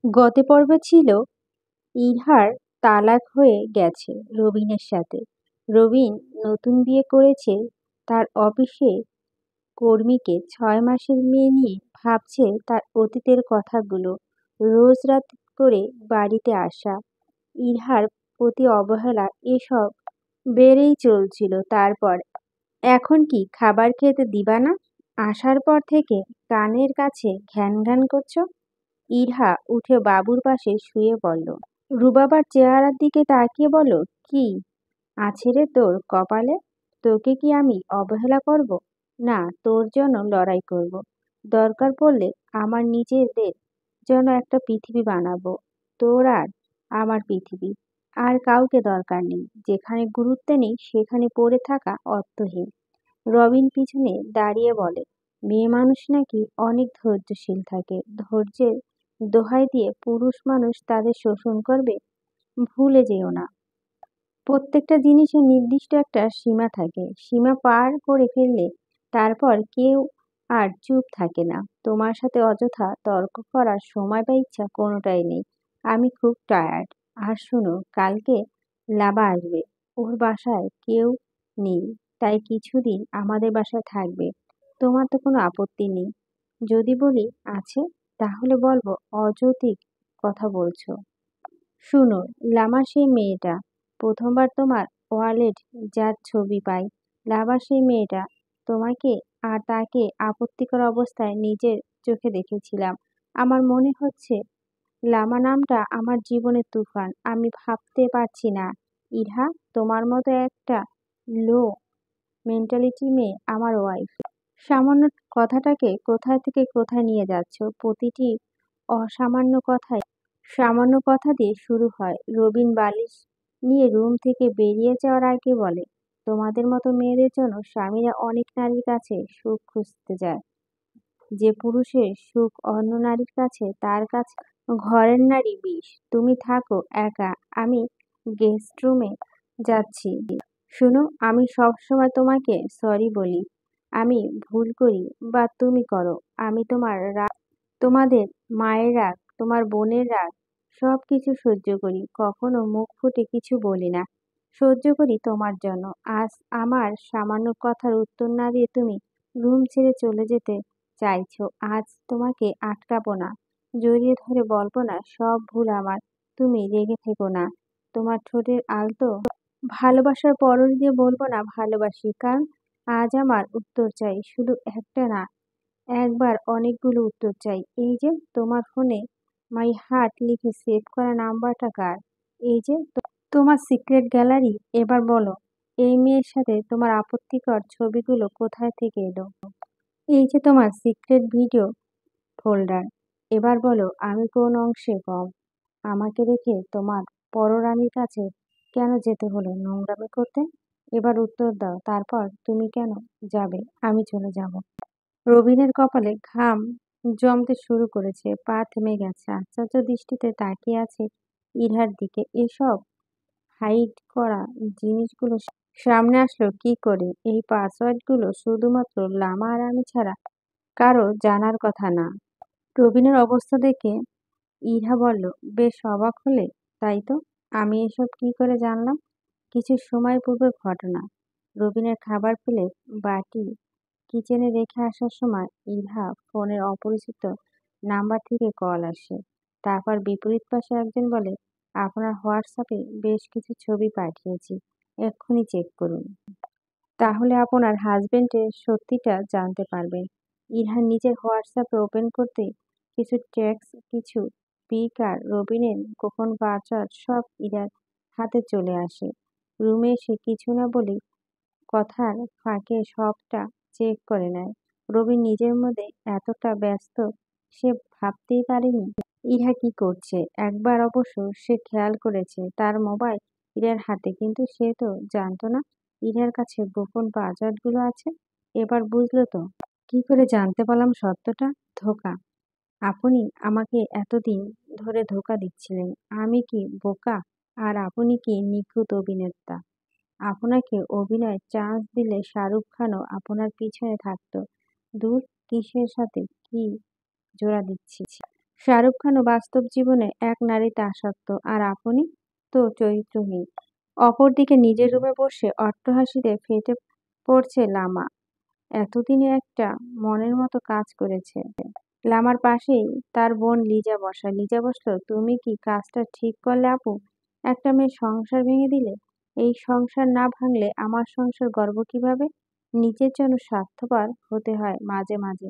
গত পর্বে ছিল ইলহার তালাক হয়ে গেছে রবিনের সাথে। রবিন নতুন বিয়ে করেছে। তার অফিসে কর্মীকে 6 মাসের মেয়ে নিয়ে ভাবছে তার অতীতের কথাগুলো। রোজ রাত করে বাড়িতে আসা, ইলহার প্রতি অবহেলা, এসব বেড়েই চলছিল। তারপর এখন কি খাবার খেতে দিবা না? আসার পর থেকে কানের কাছে ঘ্যান ঘ্যান করছো। ইলহা উঠে বাবুর পাশে শুয়ে পড়ল। রুবাবার চেহারার দিকে তাকিয়ে বলল, কি আছে রে তোর কপালে? তোকে কি আমি অবহেলা করব? না, তোর জন্য লড়াই করব। দরকার পড়লে আমার নিজেদের জন্য একটা পৃথিবী বানাবো। তোর আর আমার পৃথিবী। আর কাউকে দরকার নেই। যেখানে গুরুত্ব নেই সেখানে পড়ে থাকা অর্থহীন। রবিন পিছনে দাঁড়িয়ে বলে, মেয়ে মানুষ নাকি অনেক ধৈর্যশীল থাকে। ধৈর্যের দোহাই দিয়ে পুরুষ মানুষ তাদের শোষণ করবে? ভুলে যেও না, প্রত্যেকটা জিনিসের নির্দিষ্ট একটা সীমা থাকে। সীমা পার করে ফেললে তারপর কেউ আর চুপ থাকে না। তোমার সাথে অযথা তর্ক করার সময় বা ইচ্ছা কোনোটাই নেই। আমি খুব টায়ার্ড। আর শোনো, কালকে লাবা আসবে। ওর বাসায় কেউ নেই, তাই কিছুদিন আমাদের বাসায় থাকবে। তোমার তো কোনো আপত্তি নেই? যদি বলি আছে, তাহলে বলবো অযৌক্তিক কথা বলছো। শুনো, লামা সেই মেয়েটা। প্রথমবার তোমার ওয়ালেট যার ছবি পাই, লামা সেই মেয়েটা। তোমাকে আর তাকে আপত্তিকর অবস্থায় নিজের চোখে দেখেছিলাম। আমার মনে হচ্ছে লামা নামটা আমার জীবনের তুফান। আমি ভাবতে পারছি না, ইহা তোমার মতো একটা লো মেন্টালিটি মেয়ে আমার ওয়াইফ। সামান্য কথাটাকে কোথায় থেকে কোথায় নিয়ে যাচ্ছ? প্রতিটি অসামান্য কথাই সামান্য কথা দিয়ে শুরু হয়। রবিন বালিশ নিয়ে রুম থেকে বেরিয়ে যাওয়ার আগে বলে, তোমাদের মতো মেয়েদের জন্য স্বামীরা অনেক নারীর কাছে সুখ খুঁজতে যায়। যে পুরুষের সুখ অন্য নারীর কাছে, তার কাছে ঘরের নারী বিষ। তুমি থাকো একা, আমি গেস্ট রুমে যাচ্ছি। শুনো, আমি সব সময় তোমাকে সরি বলি। আমি ভুল করি বা তুমি করো, আমি তোমার রাগ, তোমাদের মায়ের রাগ, তোমার বোনের রাগ, সব কিছু সহ্য করি। কখনো মুখ ফুটে কিছু বলি না। সহ্য করি তোমার জন্য। আজ আমার সামান্য কথার উত্তর না দিয়ে তুমি রুম ছেড়ে চলে যেতে চাইছো। আজ তোমাকে আটকাবো না, জড়িয়ে ধরে বলবো না সব ভুল আমার। তুমি রেগে থেকো না। তোমার ঠোঁটের আলতো ভালোবাসার পরশ দিয়ে বলবো না ভালোবাসি। কারণ আজ আমার উত্তর চাই, শুধু একটা না, একবার অনেকগুলো উত্তর চাই। এই যে তোমার ফোনে মাই হার্ট লিখে সেভ করা নাম্বারটা কার? এই যে তোমার সিক্রেট গ্যালারি। এবার বলো, এই মেয়ের সাথে তোমার আপত্তিকর ছবিগুলো কোথায় থেকে এলো? এই যে তোমার সিক্রেট ভিডিও ফোল্ডার। এবার বলো, আমি কোন অংশে কম? আমাকে রেখে তোমার পররানীর কাছে কেন যেতে হলো নোংরামি করতে? এবার উত্তর দাও। তারপর তুমি কেন যাবে? আমি চলে যাব। রবিনের কপালে ঘাম জমতে শুরু করেছে, পা থেমে গেছে। আশ্চর্য দৃষ্টিতে তাকিয়ে আছে ইলহার দিকে। এসব হাইড করা জিনিসগুলো সামনে আসলো কি করে? এই পাসওয়ার্ডগুলো শুধুমাত্র লামা আর আমি ছাড়া কারো জানার কথা না। রবিনের অবস্থা দেখে ইলহা বলল, বেশ অবাক হলে, তাই তো? আমি এসব কি করে জানলাম? কিছু সময় পূর্বের ঘটনা। রবিনের খাবার প্লেট বাটি কিচেনে রেখে আসার সময় ইলহা ফোনের অপরিচিত নাম্বার থেকে কল আসে। তারপর বিপরীত পাশে একজন বলে, আপনার হোয়াটসঅ্যাপে বেশ কিছু ছবি পাঠিয়েছি, এক্ষুনি চেক করুন। তাহলে আপনার হাজবেন্ডের সত্যিটা জানতে পারবেন। ইলহা নিজের হোয়াটসঅ্যাপে ওপেন করতে কিছু টেক্সট, কিছু পিক আর রবিনের গোপন পাসওয়ার্ড সব ইরার হাতে চলে আসে। রুমে এসে কিছু না বলে কথার ফাঁকে সবটা চেক করে নেয়। রবিন নিজের মধ্যে এতটা ব্যস্ত সে ভাবতেই পারেনি ইহা কি করছে। একবার অবশ্য সে খেয়াল করেছে তার মোবাইল ইরার হাতে, কিন্তু সে তো জানতো না ইরার কাছে গোপন পাসওয়ার্ডগুলো আছে। এবার বুঝলো তো কি করে জানতে পারলাম সত্যটা? ধোঁকা। আপনি আমাকে এতদিন ধরে ধোঁকা দিচ্ছিলেন। আমি কি বোকা? আর আপনি কি নিখুঁত অভিনেতা? আপনাকে অভিনয় চান্স দিলে শাহরুখ খানও আপনার পিছনে থাকতো। দূর, কিসের সাথে কি জোড়া দিচ্ছি? শাহরুখ খানও বাস্তব জীবনে এক নারীতে আসক্ত, আর আপনি তো চরিত্রহীন। অপরদিকে নিজের রুমে বসে অট্টহাসিতে ফেটে পড়ছে লামা। এতদিনে একটা মনের মতো কাজ করেছে। লামার পাশেই তার বোন লিজা বসা। লিজা বসলো, তুমি কি কাজটা ঠিক করলে আপু? একটা মেয়ে সংসার ভেঙে দিলে। এই সংসার না ভাঙলে আমার সংসার গড়ব কিভাবে? নিজের জন্য স্বার্থপর হতে হয় মাঝে মাঝে।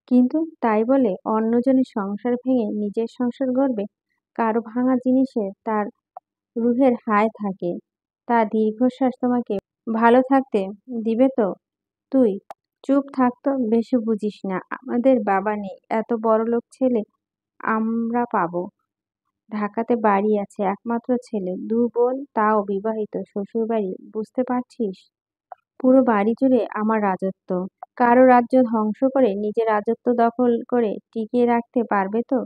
কিন্তু তাই বলে অন্যজনের সংসার ভেঙে নিজের সংসার গড়বে? কারো ভাঙা জিনিসে তার রুহের হায় থাকে। তার দীর্ঘশ্বাস তোমাকে ভালো থাকতে দিবে তো? তুই চুপ থাকতো, বেশি বুঝিস না। আমাদের বাবা নেই, এত বড়লোক ছেলে আমরা পাবো। ঢাকাতে বাড়ি আছে, একমাত্র ছেলে, দু বোন, তাও বিবাহিত, শ্বশুরবাড়ি, বুঝতে পারছিস? পুরো বাড়ি জুড়ে আমার রাজত্ব। কারো রাজ্য ধ্বংস করে নিজের রাজত্ব দখল করে টিকিয়ে রাখতে পারবে তো?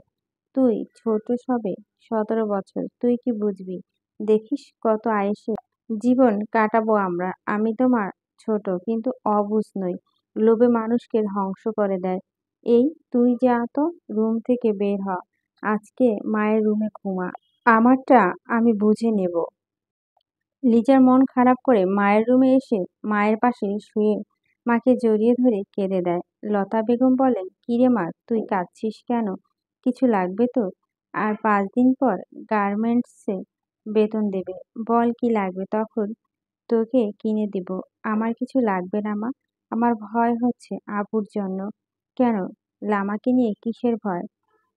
তুই ছোট সবে 17 বছর, তুই কি বুঝবি? দেখিস কত আয়েসে জীবন কাটাবো আমরা। আমি তোমার ছোট, কিন্তু অবুঝ নই। লোভে মানুষকে ধ্বংস করে দেয়। এই তুই যা তো, রুম থেকে বের হ। আজকে মায়ের রুমে ঘুমা। আমারটা আমি বুঝে নেব। লিজার মন খারাপ করে মায়ের রুমে এসে মায়ের পাশে শুয়ে মাকে জড়িয়ে ধরে কেঁদে দেয়। লতা বেগম বলেন, কিরে মা, তুই কাঁদছিস কেন? কিছু লাগবে তো? আর 5 দিন পর গার্মেন্টসে বেতন দেবে। বল কি লাগবে, তখন তোকে কিনে দিব। আমার কিছু লাগবে না মা। আমার ভয় হচ্ছে আপুর জন্য। কেন? লামাকে নিয়ে কিসের ভয়?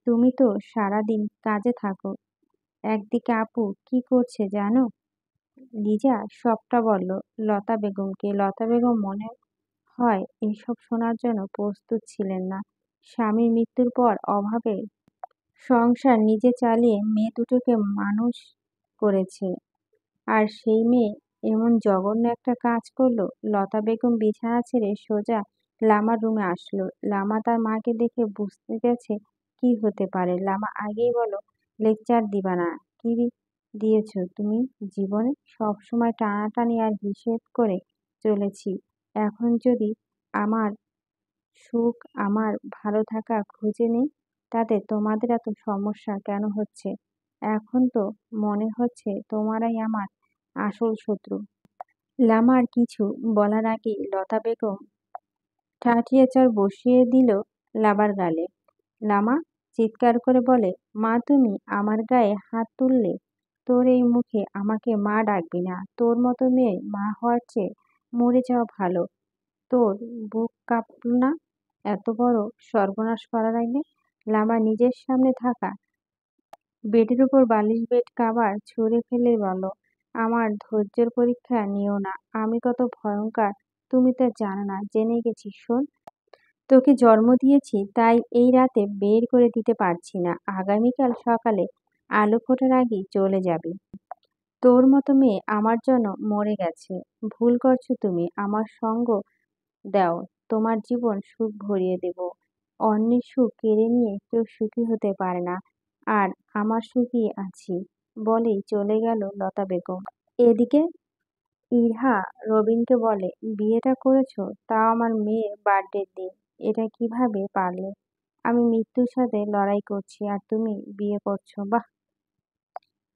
তুমি তো সারাদিন কাজে থাকো। একদিকে আপু কি করছে জানো? লিজা সবটা বলল লতা বেগমকে। লতা বেগম মনে হয় এইসব শোনার জন্য প্রস্তুত ছিলেন না। স্বামীর মৃত্যুর পর অভাবে সংসার নিজে চালিয়ে মেয়ে দুটোকে মানুষ করেছে, আর সেই মেয়ে এমন জঘন্য একটা কাজ করলো। লতা বেগম বিছানা ছেড়ে সোজা লামার রুমে আসলো। লামা তার মাকে দেখে বুঝতে গেছে কি হতে পারে। লামা আগেই বলো, লেকচার দিবা না। কি দিয়েছো তুমি জীবনে? সবসময় টানাটানি আর হিসেব করে চলেছি। এখন যদি আমার সুখ, আমার ভালো থাকা খুঁজে নেই, তাতে তোমাদের এত সমস্যা কেন হচ্ছে? এখন তো মনে হচ্ছে তোমারাই আমার আসল শত্রু। লামার কিছু বলার আগেই লতা বেগম ঠাঠিয়ে চড় বসিয়ে দিল লাবার গালে। লামা চিৎকার করে বলে, মা তুমি আমার গায়ে হাত তুললে? তোর এই মুখে আমাকে মা ডাকবি না। তোর মতো মেয়ে মা হওয়ার চেয়ে মরে যাওয়া ভালো। তোর বুক কাঁপল না এত বড় সর্বনাশ করার আগে? লামা নিজের সামনে থাকা বেডের উপর বালিশ বেড কাভার ছুঁড়ে ফেলে বলল, আমার ধৈর্যের পরীক্ষা নিও না। আমি কত ভয়ঙ্কর তুমি তা জানো না। জেনে গেছি, শোন। তোকে জন্ম দিয়েছি, তাই এই রাতে বের করে দিতে পারছি না। আগামীকাল সকালে আলো ফোটার আগেই চলে যাবি। তোর মতো মেয়ে আমার জন্য মরে গেছে। ভুল করছো তুমি। আমার সঙ্গ দাও, তোমার জীবন সুখ ভরিয়ে দেব। অন্যের সুখ কেড়ে নিয়ে কেউ সুখী হতে পারে না, আর আমার সুখী আছি বলেই চলে গেল লতা বেগম। এদিকে ইহা রবিনকে বলে, বিয়েটা করেছো, তাও আমার মেয়ের বার্থডের দিন। এটা কিভাবে পারলে? আমি মৃত্যুর সাথে লড়াই করছি আর তুমি বিয়ে করছো? বাহ!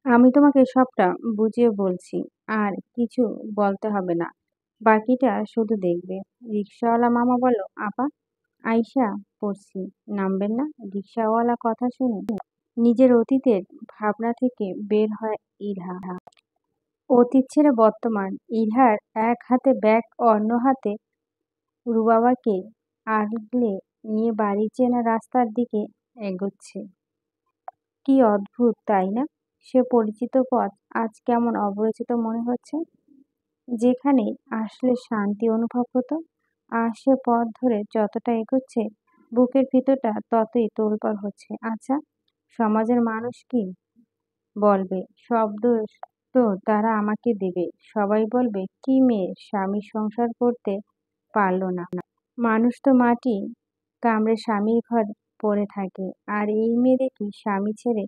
আমি তোমাকে সবটা বুঝিয়ে বলছি, আর কিছু বলতে হবে না। বাকিটা শুধু দেখবে। রিকশাওয়ালা মামা বলল, আপা, আইসা পড়ছি, নামবেন না? রিকশাওয়ালা কথা শুনে নিজের অতীতের ভাবনা থেকে বের হয় ইলহা। অতীত ছেড়ে বর্তমান। ইলহার এক হাতে ব্যাগ, অন্য হাতে রুবাবাকে আগলে নিয়ে বাড়ি চেনা রাস্তার দিকে এগোচ্ছে। কি অদ্ভুত, তাই না? সে পরিচিত পথ আজ কেমন অপরিচিত মনে হচ্ছে। যেখানে আসলে শান্তি অনুভব হতো। আর সে পথ ধরে যতটা এগোচ্ছে, বুকের ভিতরটা ততই তোলপাড় হচ্ছে। আচ্ছা, সমাজের মানুষ কি বলবে? সব দোষ তো তারা আমাকে দেবে। সবাই বলবে, কি মেয়ে স্বামী সংসার করতে পারলো না। মানুষ তো মাটি কামড়ে স্বামীর ঘর পড়ে থাকে, আর এই মেয়ে দেখি স্বামী ছেড়ে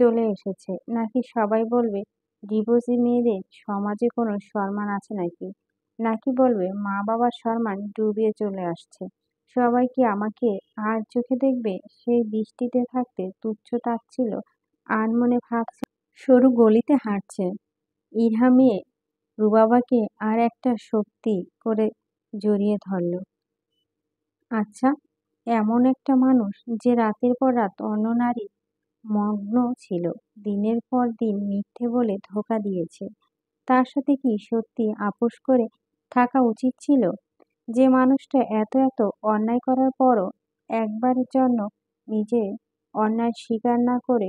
চলে এসেছে। নাকি সবাই বলবে, ডিভোর্সি মেয়েদের সমাজে কোনো সম্মান আছে নাকি? নাকি বলবে মা বাবার সম্মান ডুবিয়ে চলে আসছে। সবাই কি আমাকে আর চোখে দেখবে? সেই বৃষ্টিতে থাকতে তুচ্ছ তাচ্ছিল্য আনমনে ভাবছে সরু গলিতে হাঁটছে। ইরহা মেয়ে রুবাবাকে আর একটা শক্তি করে জড়িয়ে ধরল। আচ্ছা, এমন একটা মানুষ যে রাতের পর রাত অন্য নারীর মগ্ন ছিল, দিনের পর দিন মিথ্যে বলে ধোঁকা দিয়েছে, তার সাথে কি সত্যি আপোস করে থাকা উচিত ছিল? যে মানুষটা এত এত অন্যায় করার পরও একবারের জন্য নিজের অন্যায় স্বীকার না করে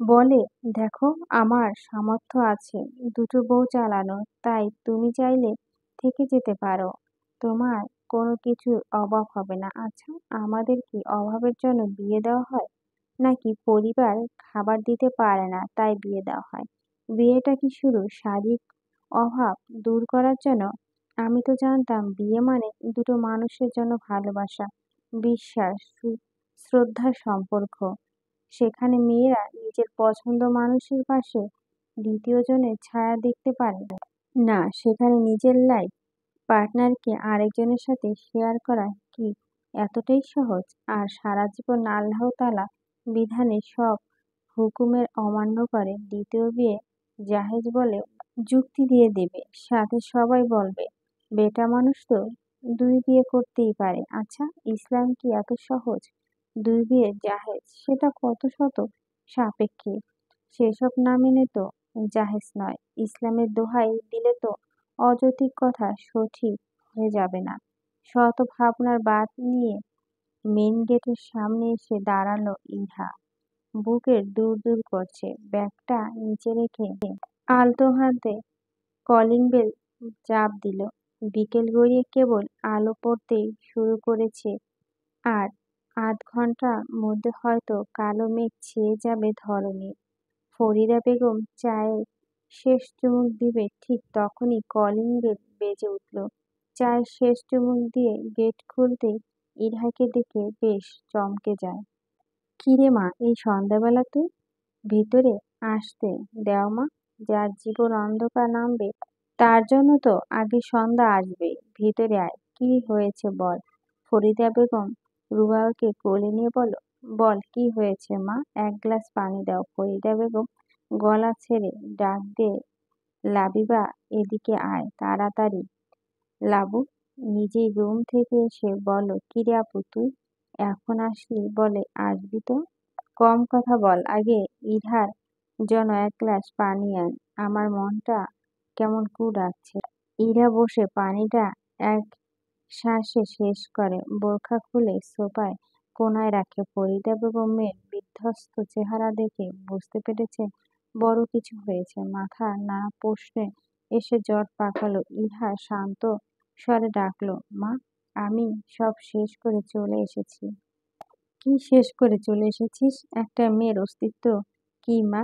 বলে, দেখো আমার সামর্থ্য আছে দুটো বউ চালানো, তাই তুমি চাইলে থেকে যেতে পারো, তোমার কোনো কিছুর অভাব হবে না। আচ্ছা, আমাদের কি অভাবের জন্য বিয়ে দেওয়া হয়, নাকি পরিবার খাবার দিতে পারে না তাই বিয়ে দেওয়া হয়? বিয়েটা কি শুধু শারীরিক অভাব দূর করার জন্য? আমি তো জানতাম বিয়ে মানে দুটো মানুষের জন্য ভালোবাসা, বিশ্বাস, শ্রদ্ধার সম্পর্ক, সেখানে মেয়েরা নিজের পছন্দ মানুষের পাশে দ্বিতীয় জনের ছায়া দেখতে পারে না, সেখানে নিজের লাইফ পার্টনারকে আরেকজনের সাথে শেয়ার করা কি এতটাই সহজ? আর সারা জীবন আল্লাহ তাআলা বিধানের সব হুকুমের অমান্য করে দ্বিতীয় বিয়ে জাহেজ বলে যুক্তি দিয়ে দেবে, সাথে সবাই বলবে বেটা মানুষ তো দুই বিয়ে করতেই পারে। আচ্ছা, ইসলাম কি এত সহজ? দুই বিয়ে জাহেজ সেটা কত শত সাপেক্ষে, সেসব না মেনে তো জাহেজ নয়। ইসলামের দোহাই দিলে তো অযৌক্তিক কথা সঠিক হয়ে যাবে না। শত ভাবনার বাদ নিয়ে মেন গেটের সামনে এসে দাঁড়ালো ইহা। বুকের দূর দূর করছে, ব্যাগটা নিচে রেখে আলতো হাতে কলিং বেল চাপ দিল। বিকেল গড়িয়ে কেবল আলো পড়তেই শুরু করেছে, আর আধ ঘন্টার মধ্যে হয়তো কালো মেঘ ছেয়ে যাবে ধরণী। ফরিদা বেগম চায়ে শেষ চুমুক দিবে ঠিক তখনই কলিং বেল বেজে উঠল। চায়ের শেষ চুমুক দিয়ে গেট খুলতেই ইরহাকে দেখে বেশ চমকে যায়। কিরে মা, এই সন্ধ্যাবেলা তুই? ভিতরে আসতে দেও মা, যার জীবন অন্ধকার নামবে তার জন্য তো আগে সন্ধ্যা আসবে। ভিতরে আয়, কি হয়েছে বল। ফরিদা বেগম রুবাকে কোলে নিয়ে বল কি হয়েছে মা, এক গ্লাস পানি দাও। ফরিদা বেগম গলা ছেড়ে ডাক দিয়ে, লাবিবা এদিকে আয় তাড়াতাড়ি। লাবু নিজেই রুম থেকে এসে বলল, কিরে আপু তুই এখন আসলি, বলে আসবি তো? কম কথা বল, আগে ইরহার জন্য এক গ্লাস পানি আন, আমার মনটা কেমন কু ডাকছে। ইরা বসে পানিটা এক শ্বাসে শেষ করে বোরখা খুলে সোফায় কোনায় রাখে। ফরিদা বেগমের বিধ্বস্ত চেহারা দেখে বুঝতে পেরেছে বড় কিছু হয়েছে। মাথা নানা প্রশ্নে এসে জট পাকালো। ইহা শান্ত স্বরে ডাকলো, মা, আমি সব শেষ করে চলে এসেছি। কি শেষ করে চলে এসেছিস? একটা মেয়ের অস্তিত্ব কি মা?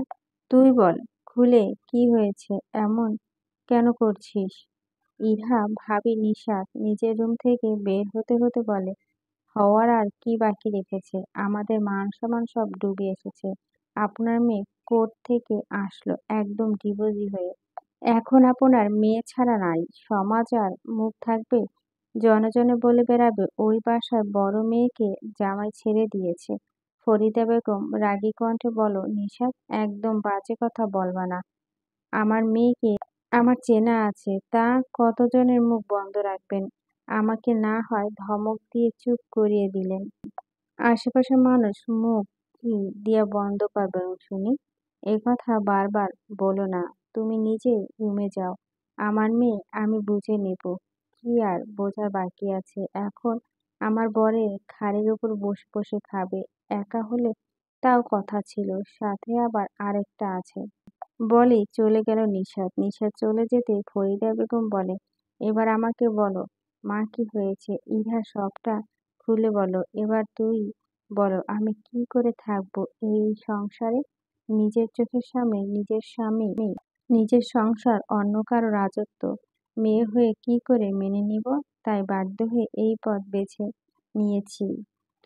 তুই বল খুলে, কি হয়েছে, এমন কেন করছিস? ইরহা ভাবি নিশাত নিজের রুম থেকে বের হতে হতে বলে, হওয়ার আর কি বাকি রেখেছে? আমাদের মান সম্মান সব ডুবে এসেছে। আপনার মেয়ে কোর্ট থেকে আসলো একদম ডিভোর্সি হয়ে, এখন আপনার মেয়ে ছাড়া নাই, সমাজ আর মুখ থাকবে? জনে জনে বলে বেড়াবে ওই বাসায় বড় মেয়েকে জামাই ছেড়ে দিয়েছে। ফরিদা বেগম রাগী কণ্ঠে বলল, নিশাত, একদম বাজে কথা বলবা না। আমার মেয়েকে আমার চেনা আছে, তা কতজনের মুখ বন্ধ রাখবেন? আমাকে না হয় ধমক দিয়ে চুপ করিয়ে দিলেন, আশেপাশের মানুষ মুখ কি দিয়া বন্ধ করবেন শুনি? এ কথা বারবার বলো না, তুমি নিজে রুমে যাও। আমার মেয়ে আমি বুঝে নেব। কি আর বোঝার বাকি আছে? এখন আমার বরের ঘাড়ের উপর বসে বসে খাবে। একা হলে তাও কথা ছিল, সাথে আবার আরেকটা আছে। বলেই চলে গেল নিশাত। নিশাত চলে যেতে ফরিদা বেগম বলে, এবার আমাকে বলো মা, কি হয়েছে? ইহা সবটা খুলে বলো। এবার তুই বলো, আমি কি করে থাকবো এই সংসারে? নিজের চোখের সামনে নিজের স্বামী, নিজের সংসার অন্য কারো রাজত্ব মেয়ে হয়ে কি করে মেনে নিব? তাই বাধ্য হয়ে এই পথ বেছে নিয়েছি।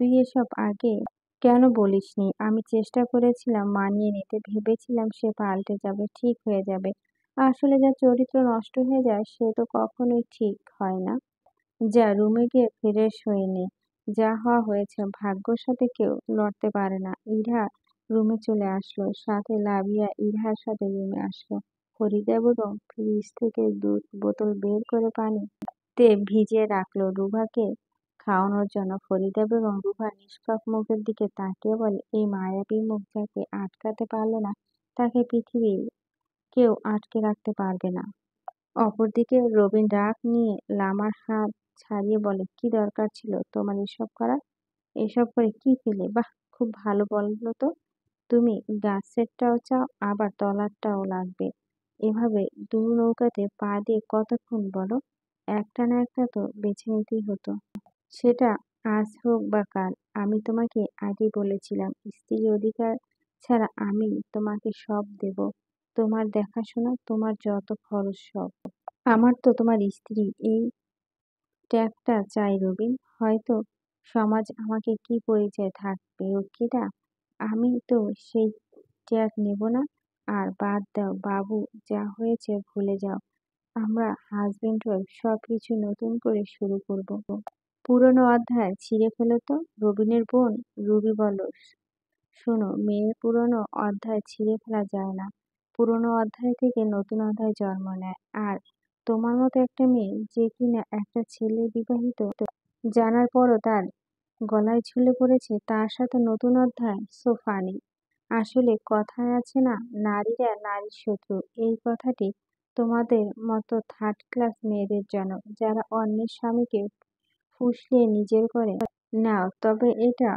তুই এসব আগে কেন বলিসনি? আমি চেষ্টা করেছিলাম মানিয়ে নিতে, ভেবেছিলাম সে পাল্টে যাবে, ঠিক হয়ে যাবে। আসলে যার চরিত্র নষ্ট হয়ে যায় সে তো কখনোই ঠিক হয় না। যা রুমে গিয়ে ফ্রেশ হয়ে নে। যা হওয়া হয়েছে, ভাগ্যর সাথে কেউ লড়তে পারে না। ইরা রুমে চলে আসলো, সাথে লাবিয়া ইরার সাথে রুমে আসলো। ফরিদা বেগম ফ্রিজ থেকে দুধ বোতল বের করে পানিতে ভিজিয়ে রাখলো রুবাকে খাওয়ানোর জন্য। ফরিদা বেগম রুবার নিষ্পাপ মুখের দিকে তাকিয়ে বলে, এই মায়াবী মুখ যাকে আটকাতে পারলো না, তাকে পৃথিবীর কেউ আটকে রাখতে পারবে না। অপরদিকে রবিন রাগ নিয়ে লামার হাত ছাড়িয়ে বলে, কি দরকার ছিল তোমার এসব করার? এসব করে কি পেলে? বাহ, খুব ভালো বললো তো। তুমি গাছেরটাও চাও, আবার তলারটাও লাগবে। এভাবে দু নৌকাতে পা দিয়ে কতক্ষণ বলো? একটা না একটা তো বেছে নিতেই হতো। সেটা আজ হোক বা কাল। আমি তোমাকে আগেই বলেছিলাম, স্ত্রীর অধিকার ছাড়া আমি তোমাকে সব দেব। তোমার দেখাশোনা, তোমার যত খরচ সব। আমার তো তোমার স্ত্রী এই ট্যাগটা চাই রবিন। হয়তো সমাজ আমাকে কি পরিচয় থাকবে ওকেরা, আমি তো সেই ট্যাগ নেব না। আর বাদ দাও বাবু, যা হয়েছে ভুলে যাও। আমরা হাজবেন্ড ওয়াইফ সবকিছু নতুন করে শুরু করব। পুরনো অধ্যায় ছিঁড়ে ফেলো তো। রবিনের বোন রুবি বলল, শোনো মেয়ে, পুরনো অধ্যায় ছিঁড়ে ফেলা যায় না। পুরনো অধ্যায় থেকে নতুন অধ্যায় জন্ম নেয়। আর তোমার মতো একটা মেয়ে যে কিনা একটা ছেলে বিবাহিত জানার পরও তার গলায় ঝুলে পড়েছে, তার সাথে নতুন অধ্যায়। So funny. আসলে কথায় আছে না, নারীরা নারীর শত্রু। এই কথাটি তোমাদের মতো থার্ড ক্লাস মেয়েদের জন্য, যারা অন্যের স্বামীকে ফুসলিয়ে নিজের করে নাও। তবে এটা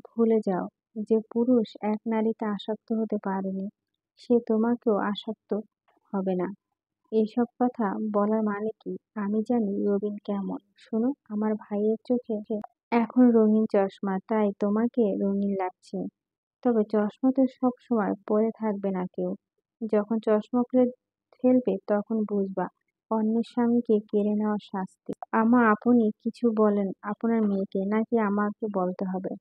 ভুলে যাও যে পুরুষ এক নারীতে আসক্ত হতে পারেনি, সে তোমাকেও আসক্ত হবে না। এসব কথা বলার মানে কি? আমি জানি রবিন কেমন। শোনো, আমার ভাইয়ের চোখে এখন রঙিন চশমা, তাই তোমাকে রঙিন লাগছে। তবে চশমা তো সব সময় পরে থাকবে না কেউ। যখন চশমা খুলে ফেলবে তখন বুঝবা অন্যের স্বামীকে কেড়ে নেওয়ার শাস্তি। আমা, আপনি কিছু বলেন আপনার মেয়েকে, নাকি আমাকে বলতে হবে?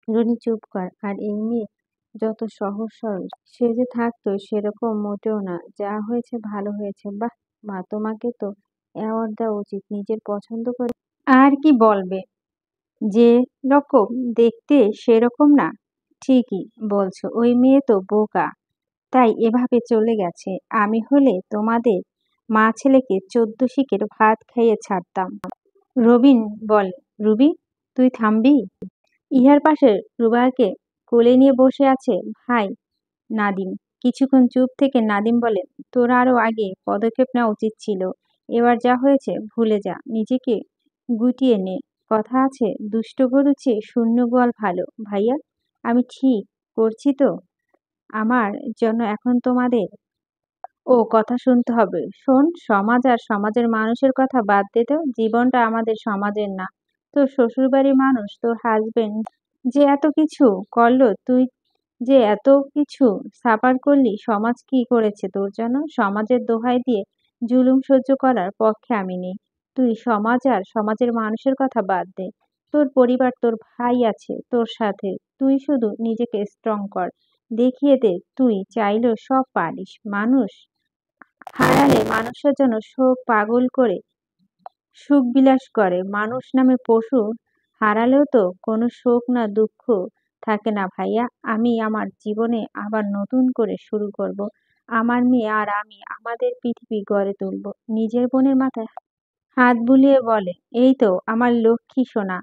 রনি চুপ কর। আর এই মেয়ে যত সহজ সরল সে যে থাকতো সেরকম মোটেও না। যা হয়েছে ভালো হয়েছে। বাহ মা, তোমাকে তো অ্যাওয়ার্ড দেওয়া উচিত। নিজের পছন্দ করে আর কি বলবে? যে রকম দেখতে সেরকম না। ঠিকই বলছো, ওই মেয়ে তো বোকা, তাই এভাবে চলে গেছে। আমি হলে তোমাদের মা ছেলেকে 14 শিকের ভাত খাইয়ে ছাড়তাম। রবিন বলে, রুবি তুই থামবি? ইহার পাশে রুবাকে কোলে নিয়ে বসে আছে ভাই নাদিম। কিছুক্ষণ চুপ থেকে নাদিম বলে, তোর আরো আগে পদক্ষেপ নেওয়া উচিত ছিল। এবার যা হয়েছে ভুলে যা, নিজেকে গুটিয়ে নে। কথা আছে, দুষ্ট গরু চেয়ে শূন্য গোয়াল ভালো। ভাইয়া, আমি ঠিক করছি তো? আমার জন্য এখন তোমাদের কথা শুনতে হবে? শোন, সমাজ আর সমাজের মানুষের কথা বাদ দে তো। জীবনটা আমাদের সমাজের না। তোর শ্বশুরবাড়ির মানুষ, তোর হাজবেন্ড যে এত কিছু করলো, তুই যে এত কিছু সাফার করলি, সমাজ কি করেছে তোর জন্য? সমাজের দোহাই দিয়ে জুলুম সহ্য করার পক্ষে আমি নেই। তুই সমাজ আর সমাজের মানুষের কথা বাদ দে। তোর পরিবার, তোর ভাই আছে তোর সাথে। তুই শুধু নিজেকে স্ট্রং কর, দেখিয়ে দে তুই চাইলেও সব পারিস। মানুষ হারালে মানুষের জন্য শোক পাগল করে সুখ বিলাস করে। মানুষ নামে পশু হারালেও তো কোনো শোক না দুঃখ থাকে না ভাইয়া। আমি আমার জীবনে আবার নতুন করে শুরু করব। আমার মেয়ে আর আমি আমাদের পৃথিবী গড়ে তুলব। নিজের বোনের মাথায় হাত বুলিয়ে বলে, এই তো আমার লক্ষ্মী সোনা।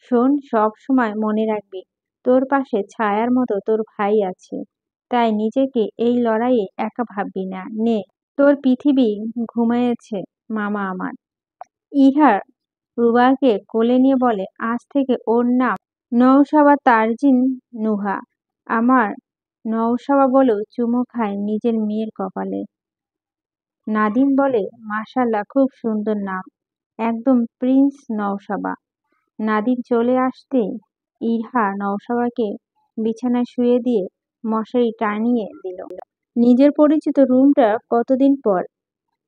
শোন, সব সময় মনে রাখবি তোর পাশে ছায়ার মতো তোর ভাই আছে। তাই নিজেকে এই লড়াইয়ে একা ভাববি না। নে, তোর পৃথিবী ঘুমিয়েছে মামা আমার। ইহা রুবাকে কোলে নিয়ে বলে, আজ থেকে ওর নাম নওশাবা তারজিন নুহা। আমার নওশাবা বলেও চুমু খায় নিজের মেয়ের কপালে। নাদিম বলে, মাশাআল্লাহ, খুব সুন্দর নাম, একদম প্রিন্স নওশাবা। নাদিম চলে আসতেই ইহা নওশাবাকে বিছানায় শুয়ে দিয়ে মশারি টানিয়ে দিল। নিজের পরিচিত রুমটা কতদিন পর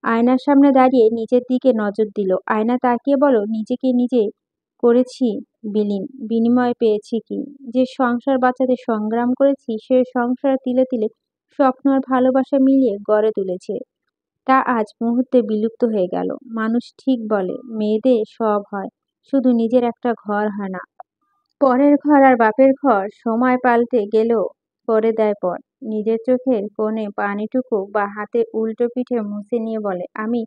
আয়নার সামনে দাঁড়িয়ে নিজের দিকে নজর দিল। আয়না তাকিয়ে বলো, নিজেকে নিজে করেছি বিলীন, বিনিময়ে পেয়েছি কি? যে সংসার বাঁচাতে সংগ্রাম করেছি, সে সংসার তিলে তিলে স্বপ্ন আর ভালোবাসা মিলিয়ে গড়ে তুলেছে তা আজ মুহূর্তে বিলুপ্ত হয়ে গেল। মানুষ ঠিক বলে, মেয়েদের সব হয়, শুধু নিজের একটা ঘর হয় না। পরের ঘর আর বাপের ঘর সময় পাল্টে গেলেও করে দেয় পর। নিজের চোখের কোণে পানিটুকু বা হাতে উল্টো পিঠে মুছে নিয়ে বলে, আমি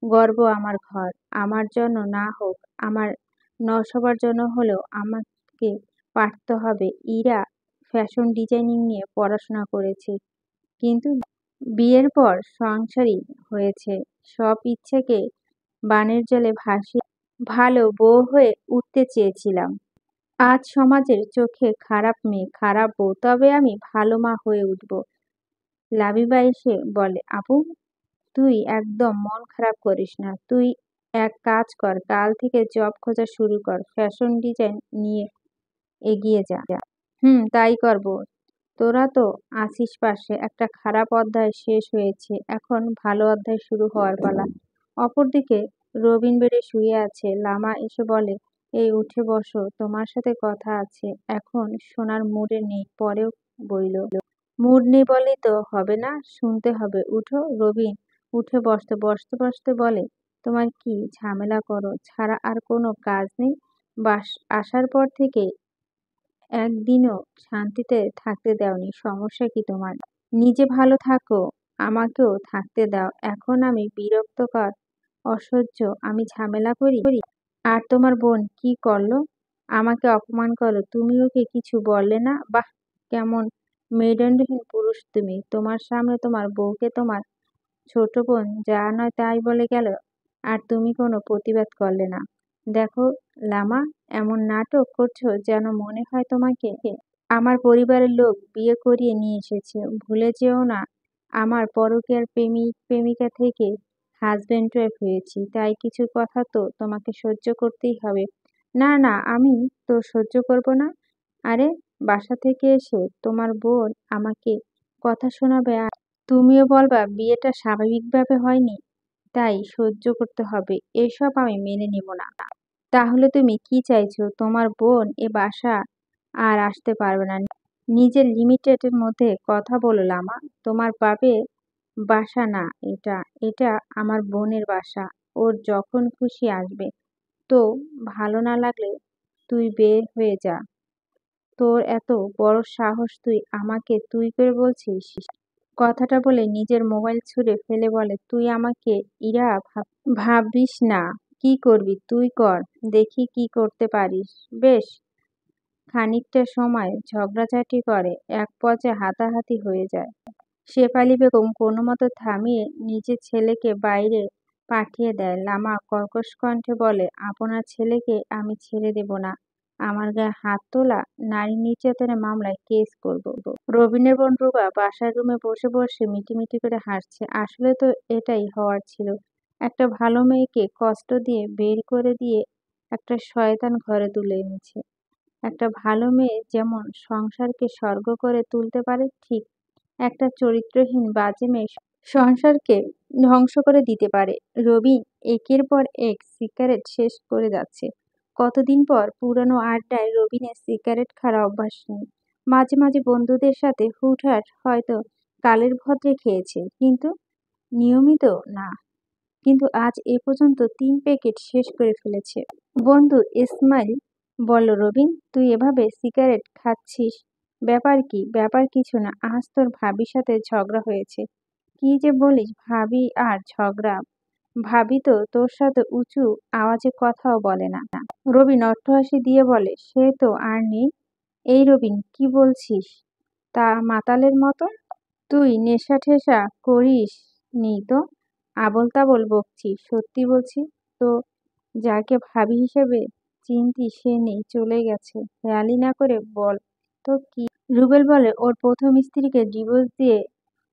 গর্ব আমার ঘর। আমার জন্য না হোক, আমার সবার জন্য হলেও আমাকে পারতে হবে। ইরা ফ্যাশন ডিজাইনিং নিয়ে পড়াশোনা করেছে, কিন্তু বিয়ের পর সংসারী হয়েছে। সব ইচ্ছেকে বানের জলে ভাসিয়ে ভালো বউ হয়ে উঠতে চেয়েছিলাম। আজ সমাজের চোখে খারাপ মেয়ে, খারাপ বউ, তবে আমি ভালো মা হয়ে উঠব। লাবিবা এসে বলে, আপু, তুই একদম মন খারাপ করিস না। তুই এক কাজ কর, কাল থেকে জব খোঁজা শুরু কর, ফ্যাশন ডিজাইন নিয়ে এগিয়ে যা। তাই করব। তোরা তো আছিস পাশে। একটা খারাপ অধ্যায় শেষ হয়েছে, এখন ভালো অধ্যায় শুরু হওয়ার পালা। অপরদিকে রবিন বেডে শুয়ে আছে। লামা এসে বলে, এই উঠে বসো, তোমার সাথে কথা আছে। এখন শোনার মুডে নেই, পরেও বইল। মুড নেই বলেই তো হবে না, শুনতে হবে। উঠো। রবিন উঠে বসতে বসতে বসতে বলে, তোমার কি ঝামেলা করো ছাড়া আর কোনো কাজ নেই? বাস আসার পর থেকে একদিনও শান্তিতে থাকতে দাওনি। সমস্যা কি তোমার? নিজে ভালো থাকো, আমাকেও থাকতে দাও। এখন আমি বিরক্তকর, অসহ্য, আমি ঝামেলা করি? আর তোমার বোন কি করলো? আমাকে অপমান করলো, তুমি ওকে কিছু বললে না? বাহ, কেমন মেরুদণ্ডহীন পুরুষ তুমি! তোমার সামনে তোমার বউকে তোমার ছোট বোন যা নয় তাই বলে গেল, আর তুমি কোনো প্রতিবাদ করলে না। দেখো লামা, এমন নাটক করছো যেন মনে হয় তোমাকে আমার পরিবারের লোক বিয়ে করিয়ে নিয়ে এসেছে। ভুলে যেও না, আমার পরকীয়ার প্রেমিক প্রেমিকা থেকে হাজব্যান্ড ওয়াইফ হয়েছি, তাই কিছু কথা তো তোমাকে সহ্য করতেই হবে। না না, আমি তো সহ্য করব না। আরে, বাসা থেকে এসে তোমার বোন আমাকে কথা শোনাবে আর তুমিও বলবা বিয়েটা স্বাভাবিকভাবে হয়নি, তাই সহ্য করতে হবে। এসব আমি মেনে নেব না। তাহলে তুমি কি চাইছো? তোমার বোন এ বাসা আর আসতে পারবে না। নিজের লিমিটেডের মধ্যে কথা বলো লামা। তোমার বাপের বাসা না এটা, এটা আমার বোনের বাসা। ওর যখন খুশি আসবে। তো ভালো না লাগলে তুই বের হয়ে যা। তোর এত বড় সাহস, তুই আমাকে তুই করে বলছিস? কথাটা বলে নিজের মোবাইল ছুঁড়ে ফেলে বলে, তুই আমাকে ইরা ভাবিস না। কি করবি তুই কর, দেখি কি করতে পারিস। বেশ খানিকটা সময় ঝগড়াঝাটি করে, এক পর্যায়ে হাতাহাতি হয়ে যায়। শেফালী বেগম কোনোমতে থামিয়ে নিজের ছেলেকে বাইরে পাঠিয়ে দেয়। লামা কর্কশ কণ্ঠে বলে, আপনার ছেলেকে আমি ছেড়ে দেব না। আমার গায়ে হাত তোলা, নারী নির্যাতনের মামলায় কেস করব। রবিনের বোন রুবা বাসার রুমে বসে বসে মিটিমিটি করে হাসছে। আসলে তো এটাই হওয়ার ছিল। একটা ভালো মেয়েকে কষ্ট দিয়ে বের করে দিয়ে একটা শয়তান ঘরে তুলে এনেছে। একটা ভালো মেয়ে যেমন সংসারকে স্বর্গ করে তুলতে পারে, ঠিক একটা চরিত্রহীন বাজে মেয়ে সংসারকে ধ্বংস করে দিতে পারে। রবিন একের পর এক সিগারেট শেষ করে যাচ্ছে। কতদিন পর পুরানো আড্ডায় রবিনের সিগারেট খাওয়ার অভ্যাস নেই। মাঝে মাঝে বন্ধুদের সাথে হুটহাট হয়তো কালের ভদ্রে খেয়েছে, কিন্তু নিয়মিত না। কিন্তু আজ এ পর্যন্ত 3 প্যাকেট শেষ করে ফেলেছে। বন্ধু ইসমাইল বলল, রবিন, তুই এভাবে সিগারেট খাচ্ছিস, ব্যাপার কি? ব্যাপার কিছু না, আজ তোর ভাবির সাথে ঝগড়া হয়েছে। কি যে বলিস, ভাবি আর ঝগড়া? ভাবি তো তোর সাথে উঁচু আওয়াজে কথাও বলে না। রবিন অট্টহাসি দিয়ে বলে, সে তো আর নেই। এই রবিন, কি বলছিস তা মাতালের মতো? তুই নেশা ঠেশা করিস নি তো? আবোল তাবোল বকছিস? সত্যি বলছি তো, যাকে ভাবি হিসেবে চিনতি সে নেই, চলে গেছে। হেয়ালি না করে বল তো কি? রুবেল বলে, ওর প্রথম স্ত্রীকে ডিভোর্স দিয়ে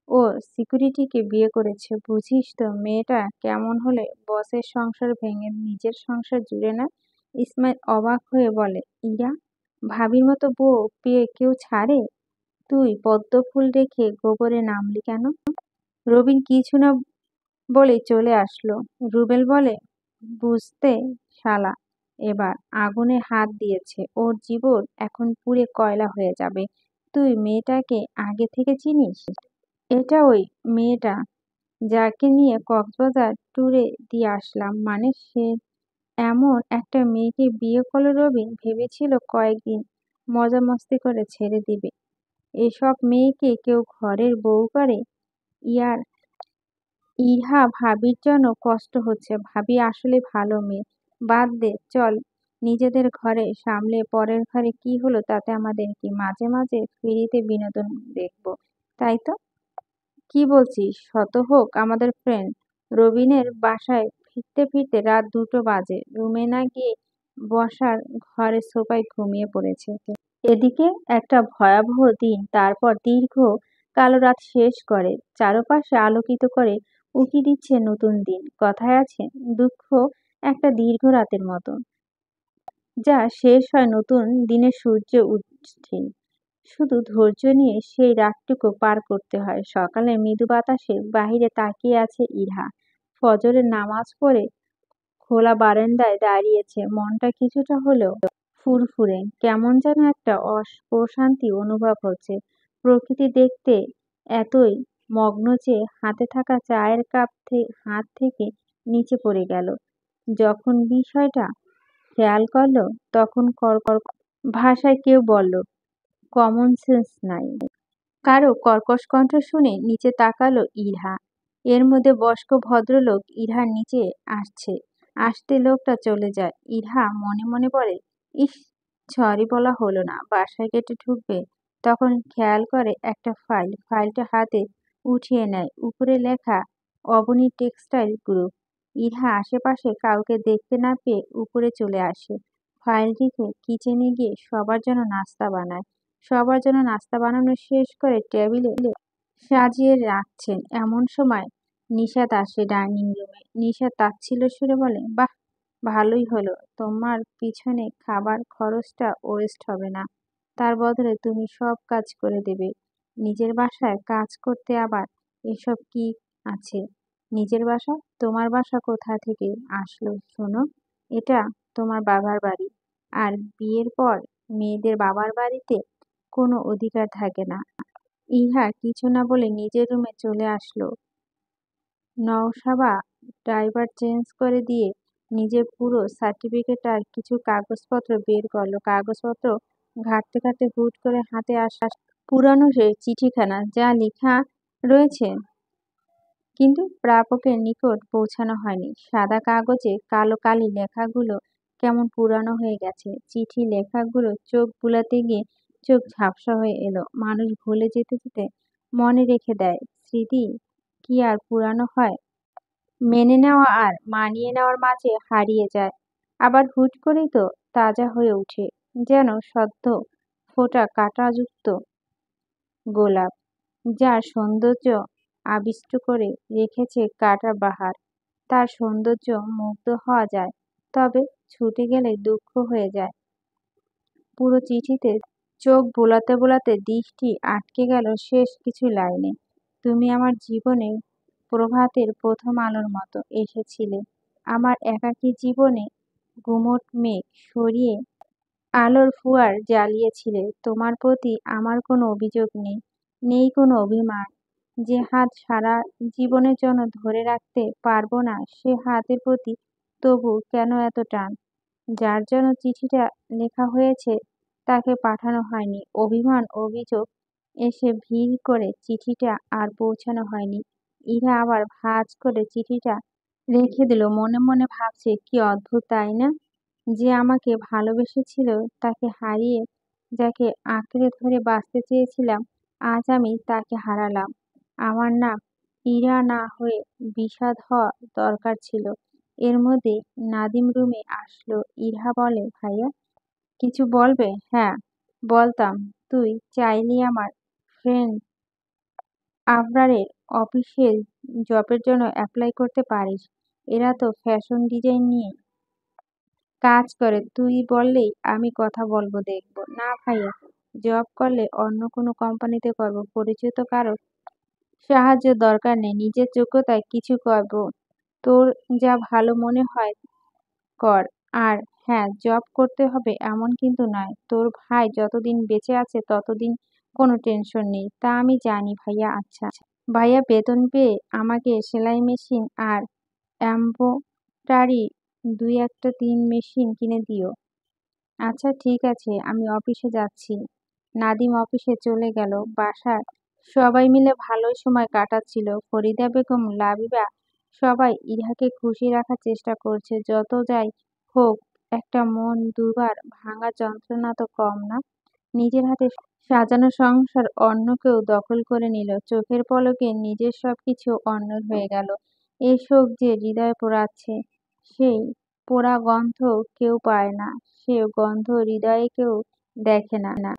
ও সিকিউরিটিকে বিয়ে করেছে। বুঝিস তো মেয়েটা কেমন হলে বসের সংসার ভেঙে নিজের সংসার জুড়ে নেয়। ইসমাইল অবাক হয়ে বলে, ইরা, ভাবির মতো বউ পেয়ে কেউ ছাড়ে? তুই পদ্ম ফুল রেখে গোবরে নামলি কেন? রবিন কিছু না বলেই চলে আসলো। রুবেল বলে, বুঝতে শালা এবার আগুনে হাত দিয়েছে, ওর জীবন এখন পুড়ে কয়লা হয়ে যাবে। তুই মেয়েটাকে আগে থেকে চিনিস? এটা ওই মেয়েটা যাকে নিয়ে কক্সবাজার ট্যুরে দিয়ে আসলাম। মানে সে এমন একটা মেয়েকে বিয়ে করল রবিন, ভেবেছিল কয়েকদিন মজা মস্তি করে ছেড়ে দিবে। এসব মেয়েকে কেউ ঘরের বউ করে? ইয়ার ইহা ভাবির জন্য কষ্ট হচ্ছে। ভাবি আসলে ভালো মেয়ে। বাদ দে, চল নিজেদের ঘরে সামলে পরের ঘরে কি হলো তাতে আমাদের কি? মাঝে মাঝে ফ্রিতে বিনোদন দেখবো, তাই তো? কি বলছিস? শত হোক আমাদের ফ্রেন্ড। রবিনের বাসায় ফিরতে ফিরতে রাত 2টো বাজে। রুমে না গিয়ে বসার ঘরের সোফায় ঘুমিয়ে পড়েছে। এদিকে একটা ভয়াবহ দিন, তারপর দীর্ঘ কালো রাত শেষ করে চারপাশে আলোকিত করে উকি দিচ্ছে নতুন দিন। কথায় আছে, দুঃখ একটা দীর্ঘ রাতের মতো, যা শেষ হয় নতুন দিনের সূর্য উঠছেই। শুধু ধৈর্য নিয়ে সেই রাতটুকু পার করতে হয়। সকালে মৃদু বাতাসে বাহিরে তাকিয়ে আছে ইরা। ফজরের নামাজ পড়ে খোলা বারান্দায় দাঁড়িয়েছে। মনটা কিছুটা হলেও ফুরফুরে। কেমন যেন একটা প্রশান্তি অনুভব হচ্ছে। প্রকৃতি দেখতে এতই মগ্ন যে হাতে থাকা চায়ের কাপ হাত থেকে নিচে পড়ে গেল। যখন বিষয়টা খেয়াল করলো তখন কড়কড় ভাষায় কেউ বলল, কমন সেন্স নাই। কারো কর্কশ কণ্ঠ শুনে নিচে তাকালো ইরা। এর মধ্যে বয়স্ক ভদ্রলোক ইরার নিচে আসছে। আসতে লোকটা চলে যায়। ইরা মনে মনে বলে, ইস, সরি বলা হলো না। বাসায় গেটে ঢুকবে তখন খেয়াল করে একটা ফাইলটা হাতে উঠিয়ে নেয়। উপরে লেখা অবনী টেক্সটাইল গ্রুপ। ইরা আশেপাশে কাউকে দেখতে না পেয়ে উপরে চলে আসে। ফাইল রেখে কিচেনে গিয়ে সবার জন্য নাস্তা বানায়। সবার জন্য নাস্তা বানানো শেষ করে টেবিলে সাজিয়ে রাখছেন। এমন সময় নিশাত আসে ডাইনিং রুমে। নিশাত তাচ্ছিল্য সুরে বলে, বাহ, ভালোই হলো, তোমার পিছনে খাবার খরচটা ওয়েস্ট হবে না। তার বদলে তুমি সব কাজ করে দেবে। নিজের বাসায় কাজ করতে আবার এসব কি আছে? নিজের বাসা? তোমার বাসা কোথা থেকে আসলো শোনো? এটা তোমার বাবার বাড়ি। আর বিয়ের পর মেয়েদের বাবার বাড়িতে কোনো অধিকার থাকে না। ইহা কিছু না বলে নিজের রুমে চলে আসলো। নওশাবা ড্রাইভার চেঞ্জ করে দিয়ে নিজের পুরো সার্টিফিকেট আর কিছু কাগজপত্র বের করলো। কাগজপত্র ঘাঁটতে ঘাঁটতে হুট করে হাতে আসা পুরানো সেই চিঠিখানা, যা লেখা রয়েছে কিন্তু প্রাপকের নিকট পৌঁছানো হয়নি। সাদা কাগজে কালো কালি লেখাগুলো কেমন পুরানো হয়ে গেছে। চিঠি লেখাগুলো চোখ বুলাতে গিয়ে চোখ ঝাপসা হয়ে এলো। মানুষ ভুলে যেতে যেতে মনে রেখে দেয়। স্মৃতি কি আর পুরানো হয়? মেনে নেওয়া আর মানিয়ে নেওয়ার মাঝে হারিয়ে যায়। আবার হুট করেই তো তাজা হয়ে ওঠে, যেন সদ্য ফোটা কাঁটাযুক্ত গোলাপ, যার সৌন্দর্য আবিষ্ট করে রেখেছে কাঁটার বাহার। তার সৌন্দর্য মুগ্ধ হওয়া যায়, তবে ছুটে গেলে দুঃখ হয়ে যায়। পুরো চিঠিতে চোখ বোলাতে বোলাতে দৃষ্টি আটকে গেল শেষ কিছু লাইনে। তুমি আমার জীবনে প্রভাতের প্রথম আলোর মতো এসেছিলে। আমার একাকী জীবনে গুমট মেঘ সরিয়ে আলোর ফুয়ার জ্বালিয়েছিলে। তোমার প্রতি আমার কোনো অভিযোগ নেই, নেই কোনো অভিমান। যে হাত সারা জীবনের জন্য ধরে রাখতে পারবো না, সে হাতের প্রতি তবু কেন এত টান? যার জন্য চিঠিটা লেখা হয়েছে তাকে পাঠানো হয়নি। অভিমান অভিযোগ এসে ভিড় করে চিঠিটা আর পৌঁছানো হয়নি। ইরা আবার ভাঁজ করে চিঠিটা রেখে দিল। মনে মনে ভাবছে, কি অদ্ভুত তাই না? যে আমাকে ভালোবেসেছিল, তাকে হারিয়ে যাকে আঁকড়ে ধরে বাঁচতে চেয়েছিলাম, আজ আমি তাকে হারালাম। আমার নাম ইরা না হয়ে বিষাদ হওয়া দরকার ছিল। এর মধ্যে নাদিম রুমে আসলো। ইরা বলে, ভাইয়া কিছু বলবে? হ্যাঁ, বলতাম, তুই চাইলে আমার ফ্রেন্ড আবরারের অফিসে জবের জন্য অ্যাপ্লাই করতে পারিস। এরা তো ফ্যাশন ডিজাইন নিয়ে কাজ করে। তুই বললেই আমি কথা বলবো, দেখবো। না ভাইয়া, জব করলে অন্য কোনো কোম্পানিতে করব। পরিচিত কারো সাহায্য দরকার নেই। নিজের যোগ্যতায় কিছু করব। তোর যা ভালো মনে হয় কর। আর হ্যাঁ, জব করতে হবে এমন কিন্তু নয়। তোর ভাই যতদিন বেঁচে আছে ততদিন কোনো টেনশন নেই। তা আমি জানি ভাইয়া। আচ্ছা, ভাইয়া বেতন পেয়ে আমাকে সেলাই মেশিন আর এমব্রয়ডারি দুই একটা তিন মেশিন কিনে দিও। আচ্ছা ঠিক আছে, আমি অফিসে যাচ্ছি। নাদিম অফিসে চলে গেল। বাসার সবাই মিলে ভালোই সময় কাটাচ্ছিল। ফরিদা বেগম, লাবিবা সবাই ইরাকে খুশি রাখার চেষ্টা করছে। যত যাই হোক, একটা মন দুবার ভাঙা যন্ত্রণা তো কম না। নিজের হাতে সাজানো সংসার অন্য কেউ দখল করে নিল। চোখের পলকে নিজের সবকিছু অন্যের হয়ে গেল। এই শোক যে হৃদয় পোড়াচ্ছে, সেই পোড়া গন্ধ কেউ পায় না, সে গন্ধ হৃদয়ে কেউ দেখে না।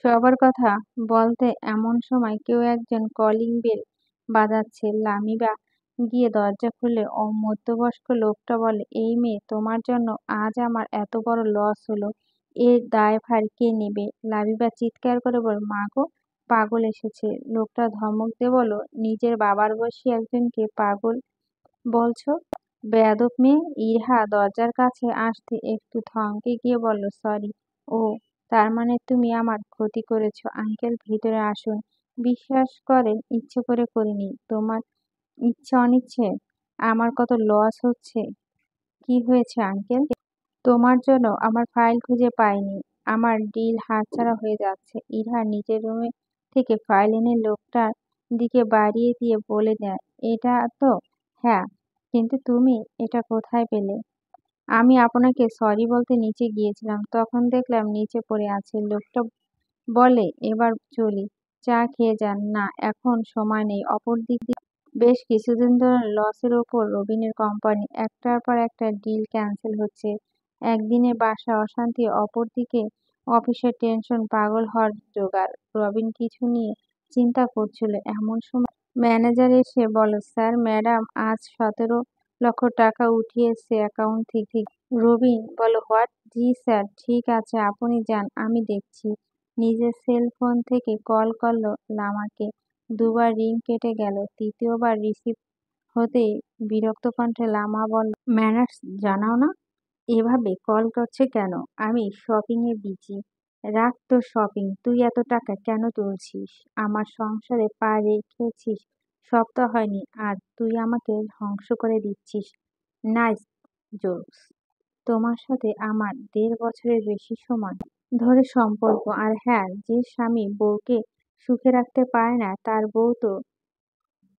সবার কথা বলতে এমন সময় কেউ একজন কলিং বেল বাজাচ্ছে। লামিবা গিয়ে দরজা খুলে মধ্যবয়স্ক লোকটা বলে, এই মেয়ে, তোমার জন্য আজ আমার এত বড় লস হলো, এর দায়ভার কে নেবে? লাবিবা চিৎকার করে বলল, মা গো, পাগল এসেছে। লোকটা ধমক দিয়ে বলল, নিজের বাবার বয়সী একজনকে পাগল বলছো? বেয়াদব মেয়ে। ইরহা দরজার কাছে আসতে একটু থমকে গিয়ে বলল, সরি। ও, তার মানে তুমি আমার ক্ষতি করেছো? আঙ্কেল, ভিতরে আসুন। বিশ্বাস করেন, ইচ্ছে করে করিনি। তোমার ইচ্ছে অনিচ্ছে আমার কত লস হচ্ছে। কি হয়েছে আঙ্কেল? তোমার জন্য আমার ফাইল খুঁজে পাইনি। আমার ডিল হাতছাড়া হয়ে যাচ্ছে। ইরহা নিজের রুমে থেকে ফাইল এনে লোকটার দিকে বাড়িয়ে দিয়ে বলে দেয়, এটা তো? হ্যাঁ, কিন্তু তুমি এটা কোথায় পেলে? আমি আপনাকে সরি বলতে নিচে গিয়েছিলাম, তখন দেখলাম নিচে পড়ে আছে। লোকটা বলে, এবার চলি, চা খেয়ে যান। না, এখন সময় নেই। অপরদিকে বেশ কিছুদিন ধরে লসের ওপর রবিনের কোম্পানি, একটার পর একটা ডিল ক্যান্সেল হচ্ছে। একদিনে বাসা অশান্তি, অপরদিকে অফিসের টেনশন, পাগল হওয়ার জোগাড়। রবিন কিছু নিয়ে চিন্তা করছিল, এমন সময় ম্যানেজার এসে বলে, স্যার, ম্যাডাম আজ 17 লক্ষ টাকা উঠিয়েছে অ্যাকাউন্ট থেকে। রবিন বলে, হোয়াট? জি স্যার, ঠিক আছে, আপনি যান, আমি দেখছি। নিজের সেল ফোন থেকে কল করলো লামাকে। দুবার রিং কেটে গেল। তৃতীয়বার রিসিভ হতেই বিরক্ত কণ্ঠে লামা বলল, ম্যানার্স জানাও না? এভাবে কল করছে কেন? আমি শপিং এ বিজি। রাখ তোর শপিং, তুই এত টাকা কেন তুলছিস? আমার সংসারে পা রেখেছিস সপ্তাহ হয়নি, আর তুই আমাকে ধ্বংস করে দিচ্ছিস। Nice jokes. তোমার সাথে আমার 1.5 বছরের বেশি সময় ধরে সম্পর্ক। আর হ্যাঁ, যে স্বামী বউকে সুখে রাখতে পারে না, তার বউ তো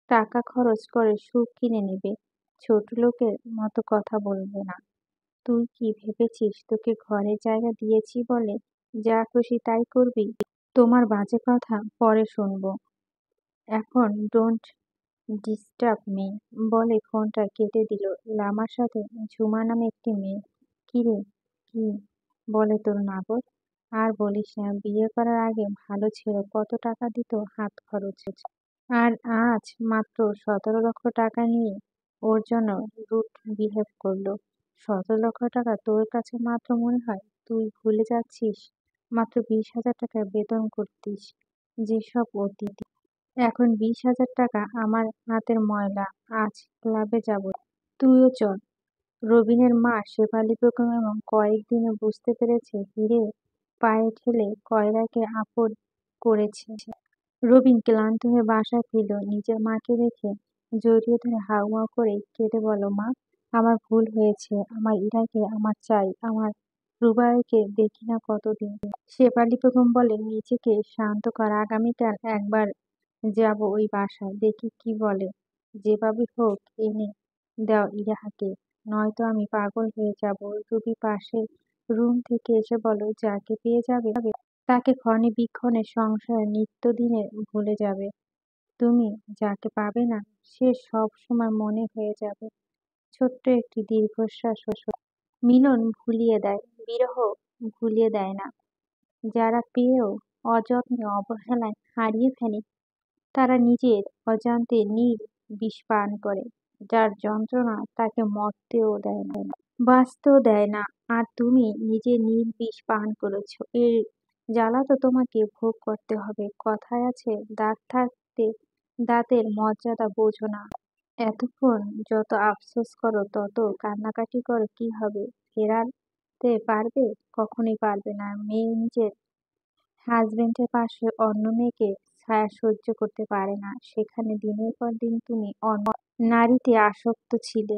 টাকা খরচ করে সুখ কিনে নেবে। ছোটলোকের মতো কথা বলবে না। তুই কি ভেবেছিস তোকে ঘরে জায়গা দিয়েছি বলে যা খুশি তাই করবি? তোমার বাজে কথা পরে শুনবো, এখন ডোন্ট ডিস্টার্ব মি, বলে ফোনটা কেটে দিল। লামার সাথে ঝুমা নামে একটি মেয়ে। কিরে, কি বলে তোর নাগর? আর বলিস না, বিয়ে করার আগে ভালো ছিল, কত টাকা দিত হাত খরচ। আর আজ মাত্র 17 লক্ষ টাকা নিয়ে ওর জন্য রুড বিহেভ করলো। 17 লক্ষ টাকা তোর কাছে মাত্র মনে হয়? তুই ভুলে যাচ্ছিস মাত্র 20,000 টাকা বেতন করতিস। যেসব অতীত, এখন 20,000 টাকা আমার হাতের ময়লা। আজ ক্লাবে যাব, তুইও চল। রবিনের মা শেফালি বেগম এবং কয়েকদিনে বুঝতে পেরেছে হিরে পায়ে ঠেলে কয়রাকে আপন করেছে। রবিন ক্লান্ত হয়ে বাসায় ফিরল। নিজের মাকে রেখে জড়িয়ে ধরে হাউমাউ করে কেঁদে বলল, মা, আমার ভুল হয়েছে, আমার ইরাকে আমার চাই, আমার রুবাইকে দেখি না কতদিন। শেফালি বেগম বলে, নিজেকে শান্ত কর, আগামীকাল একবার যাব ওই বাসায়, দেখি কি বলে। যেভাবে হোক এনে দাও ইরাহাকে, নয়তো আমি পাগল হয়ে যাব। রুবি পাশের রুম থেকে এসে বলো, যাকে পেয়ে যাবে তাকে ক্ষণে বিক্ষণে সংসার নিত্যদিনের ভুলে যাবে। তুমি যাকে পাবে না, সে সব সময় মনে হয়ে যাবে। ছোট্ট একটি দীর্ঘশ্বাস মিলন ভুলিয়ে দেয়, বিরহ ভুলিয়ে দেয় না। যারা পেয়েও অযত্নে অবহেলায় হারিয়ে ফেলে, তারা নিজের অজান্তে নীল বিষ পান করে, যার যন্ত্রণা তাকে মরতেও দেয় না, বাঁচতেও দেয় না। আর তুমি নিজে নীল বিষ পান করেছ, এর জ্বালা তো তোমাকে ভোগ করতে হবে। কথায় আছে, দাঁত থাকতে দাঁতের মর্যাদা বোঝো না। এতক্ষণ যত আফসোস করো, তত কান্নাকাটি করো, কি হবে? ফেরাতে পারবে? কখনোই পারবে না। মেয়ে নিজের হাজবেন্ডের পাশে অন্য মেয়েকে ছায়া সহ্য করতে পারে না, সেখানে দিনের পর দিন তুমি অন্য নারীতে আসক্ত ছিলে।